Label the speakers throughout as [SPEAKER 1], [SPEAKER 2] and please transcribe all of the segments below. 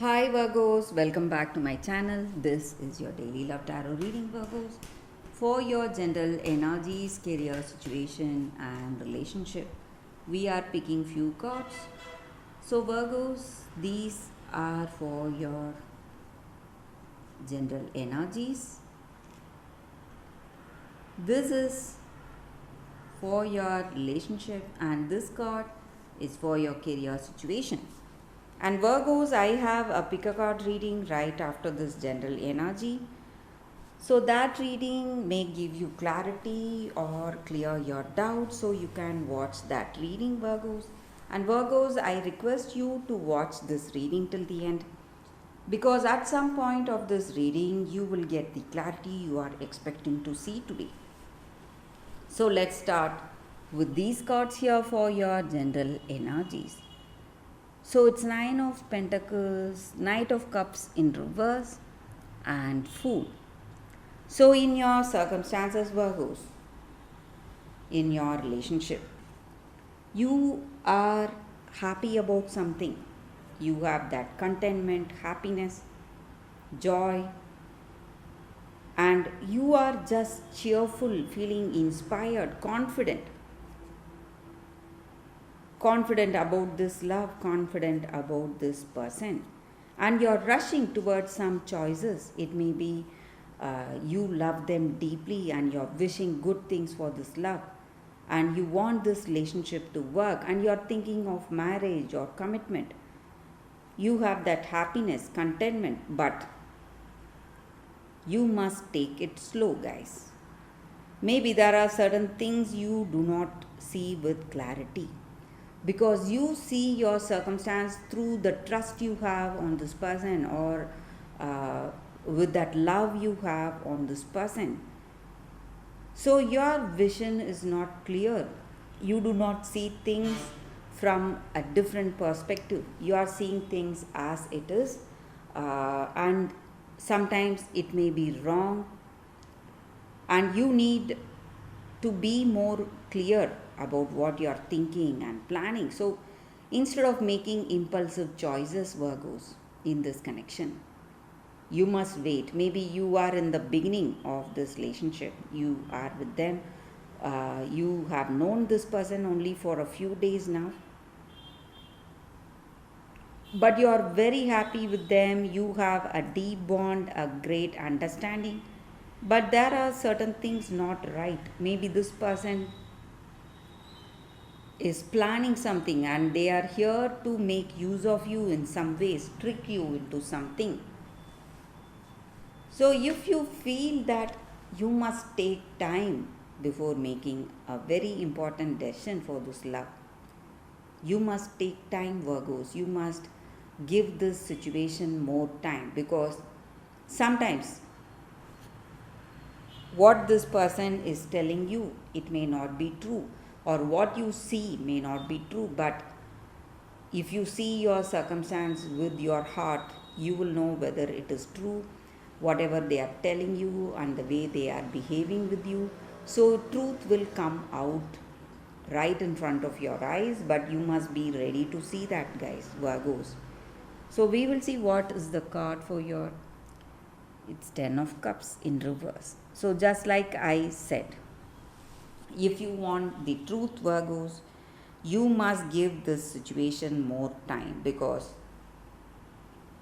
[SPEAKER 1] Hi Virgos, welcome back to my channel. This is your daily love tarot reading, Virgos, for your general energies, career situation, and relationship. We are picking few cards. So, Virgos, these are for your general energies. This is for your relationship, and this card is for your career situation. And Virgos, I have a pick a card reading right after this general energy. So that reading may give you clarity or clear your doubts, so you can watch that reading, Virgos. And Virgos, I request you to watch this reading till the end, because at some point of this reading you will get the clarity you are expecting to see today. So let's start with these cards here for your general energies. So it's Nine of Pentacles, Knight of Cups in reverse, and Fool. So, in your circumstances, Virgos, in your relationship, you are happy about something. You have that contentment, happiness, joy, and you are just cheerful, feeling inspired, confident about this love, confident about this person, and you're rushing towards some choices. It may be you love them deeply and you're wishing good things for this love, and you want this relationship to work, and you're thinking of marriage or commitment. You have that happiness, contentment, but you must take it slow, guys. Maybe there are certain things you do not see with clarity, because you see your circumstance through the trust you have on this person, or with that love you have on this person. So your vision is not clear. You do not see things from a different perspective. You are seeing things as it is, and sometimes it may be wrong, and you need to be more clear about what you are thinking and planning. So instead of making impulsive choices, Virgos, in this connection, you must wait. Maybe you are in the beginning of this relationship, you are with them, you have known this person only for a few days now, but you are very happy with them. You have a deep bond, a great understanding, but there are certain things not right. Maybe this person is planning something and they are here to make use of you in some ways, trick you into something. So, if you feel that you must take time before making a very important decision for this love, you must take time, Virgos. You must give this situation more time, because sometimes what this person is telling you, it may not be true, or what you see may not be true, but if you see your circumstance with your heart, you will know whether it is true, whatever they are telling you and the way they are behaving with you. So, truth will come out right in front of your eyes, but you must be ready to see that, guys, Virgos. So, we will see what is the card for your. It's Ten of Cups in reverse. So, just like I said, if you want the truth, Virgos, you must give this situation more time, because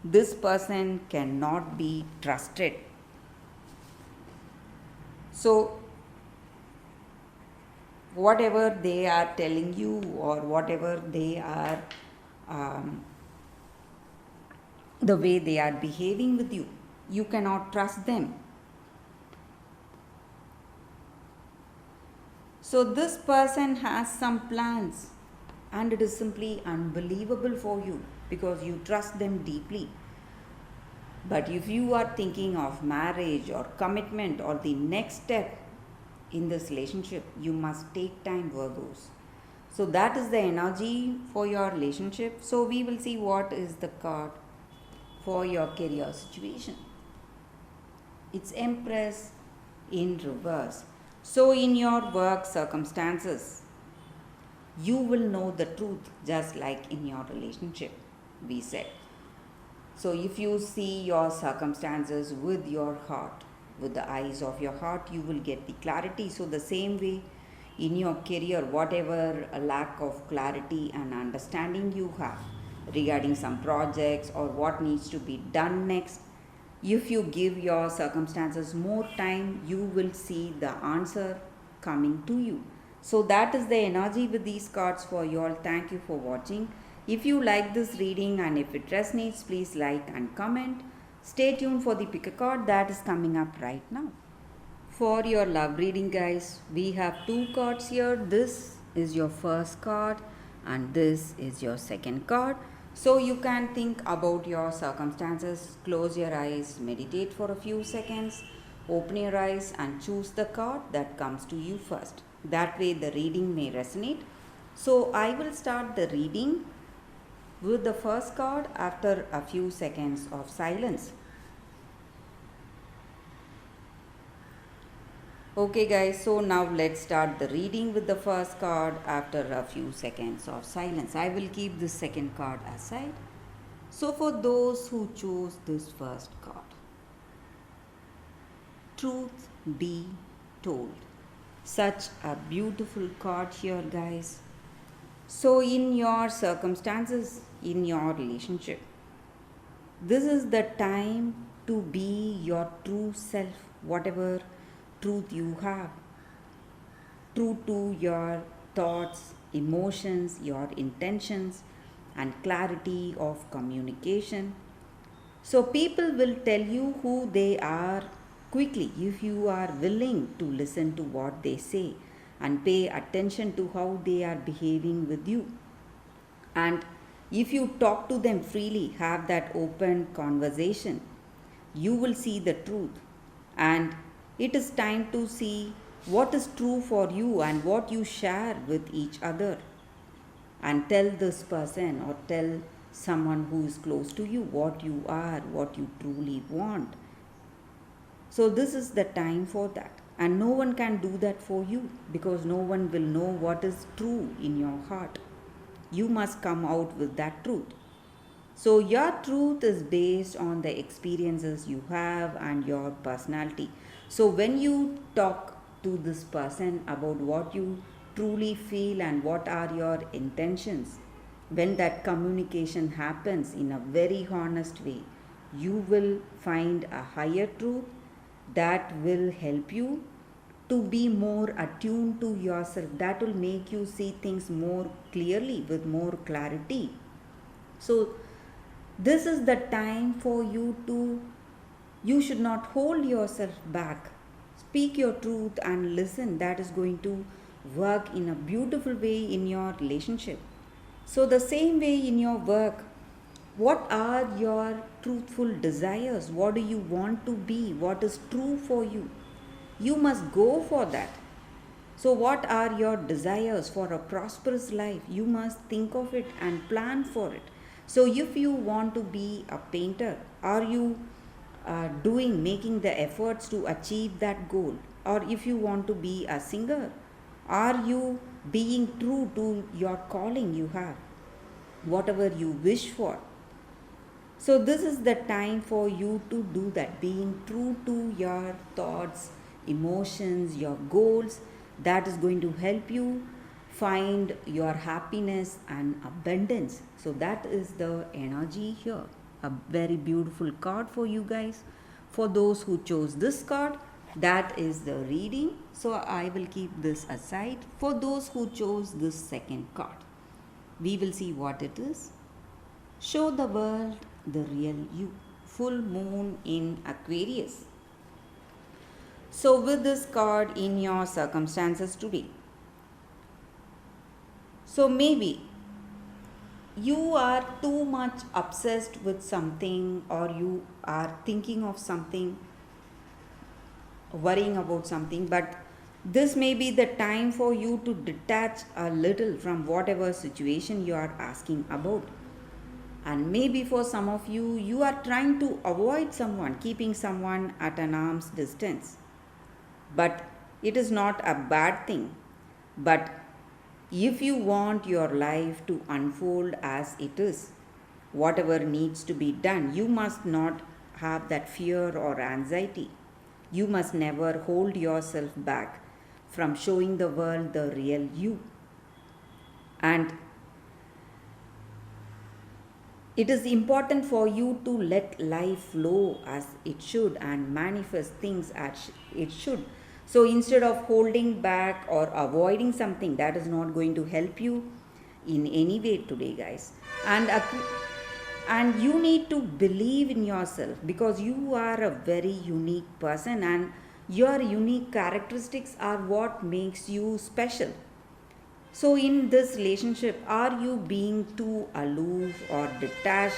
[SPEAKER 1] this person cannot be trusted. So, whatever they are telling you, or whatever they are, um, the way they are behaving with you, you cannot trust them. So, this person has some plans, and it is simply unbelievable for you because you trust them deeply. But if you are thinking of marriage or commitment or the next step in this relationship, you must take time, Virgos. So that is the energy for your relationship. So we will see what is the card for your career situation. It's Empress in reverse. So in your work circumstances, you will know the truth, just like in your relationship, we said. So, if you see your circumstances with your heart, with the eyes of your heart, you will get the clarity. So, the same way in your career, whatever a lack of clarity and understanding you have regarding some projects or what needs to be done next, if you give your circumstances more time, you will see the answer coming to you. So, that is the energy with these cards for you all. Thank you for watching. If you like this reading and if it resonates, please like and comment. Stay tuned for the pick a card that is coming up right now. For your love reading, guys, we have two cards here. This is your first card and this is your second card. So you can think about your circumstances, close your eyes, meditate for a few seconds, open your eyes and choose the card that comes to you first. That way the reading may resonate. So I will start the reading with the first card after a few seconds of silence. Okay guys, so now let's start the reading with the first card after a few seconds of silence. I will keep the second card aside. So for those who chose this first card, truth be told. Such a beautiful card here, guys. So in your circumstances, in your relationship, this is the time to be your true self, whatever truth you have, true to your thoughts, emotions, your intentions, and clarity of communication. So, people will tell you who they are quickly if you are willing to listen to what they say and pay attention to how they are behaving with you. And if you talk to them freely, have that open conversation, you will see the truth. And it is time to see what is true for you and what you share with each other. And tell this person or tell someone who is close to you what you are, what you truly want. So, this is the time for that. And no one can do that for you because no one will know what is true in your heart. You must come out with that truth. So, your truth is based on the experiences you have and your personality. So, when you talk to this person about what you truly feel and what are your intentions, when that communication happens in a very honest way, you will find a higher truth that will help you to be more attuned to yourself. That will make you see things more clearly with more clarity. So, this is the time for you should not hold yourself back. Speak your truth and listen. That is going to work in a beautiful way in your relationship. So, the same way in your work, what are your truthful desires? What do you want to be? What is true for you? You must go for that. So, what are your desires for a prosperous life? You must think of it and plan for it. So, if you want to be a painter, are you making the efforts to achieve that goal? Or if you want to be a singer, are you being true to your calling you have? Whatever you wish for. So, this is the time for you to do that, being true to your thoughts, emotions, your goals. That is going to help you find your happiness and abundance. So, that is the energy here. A very beautiful card for you guys. For those who chose this card, that is the reading. So, I will keep this aside. For those who chose this second card, we will see what it is. Show the world the real you. Full moon in Aquarius. So, with this card in your circumstances today, so maybe you are too much obsessed with something, or you are thinking of something, worrying about something, but this may be the time for you to detach a little from whatever situation you are asking about. And maybe for some of you, you are trying to avoid someone, keeping someone at an arm's distance. But it is not a bad thing. But if you want your life to unfold as it is, whatever needs to be done. You must not have that fear or anxiety. You must never hold yourself back from showing the world the real you. And it is important for you to let life flow as it should and manifest things as it should. So instead of holding back or avoiding something, that is not going to help you in any way today, guys. And you need to believe in yourself, because you are a very unique person, and your unique characteristics are what makes you special. So, in this relationship, are you being too aloof or detached?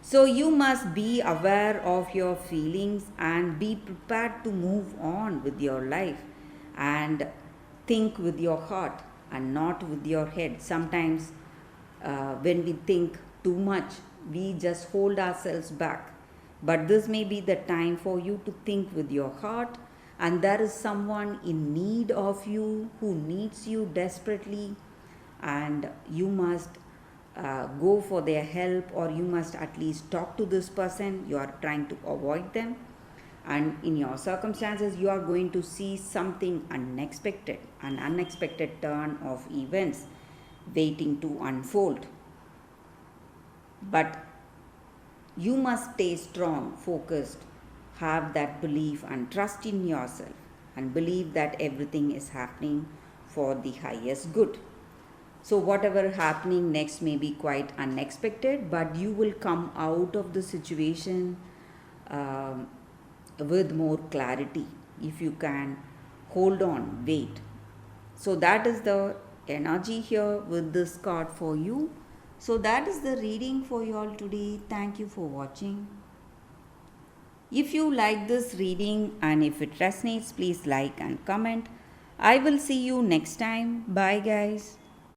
[SPEAKER 1] So, you must be aware of your feelings and be prepared to move on with your life and think with your heart and not with your head. Sometimes, when we think too much, we just hold ourselves back. But this may be the time for you to think with your heart, and there is someone in need of you who needs you desperately, and you must go for their help, or you must at least talk to this person. You are trying to avoid them, and in your circumstances you are going to see something unexpected, an unexpected turn of events waiting to unfold. But you must stay strong, focused, have that belief and trust in yourself, and believe that everything is happening for the highest good. So, whatever happening next may be quite unexpected, but you will come out of the situation um, with more clarity if you can hold on, wait. So, that is the energy here with this card for you. So, that is the reading for you all today. Thank you for watching. If you like this reading and if it resonates, please like and comment. I will see you next time. Bye, guys.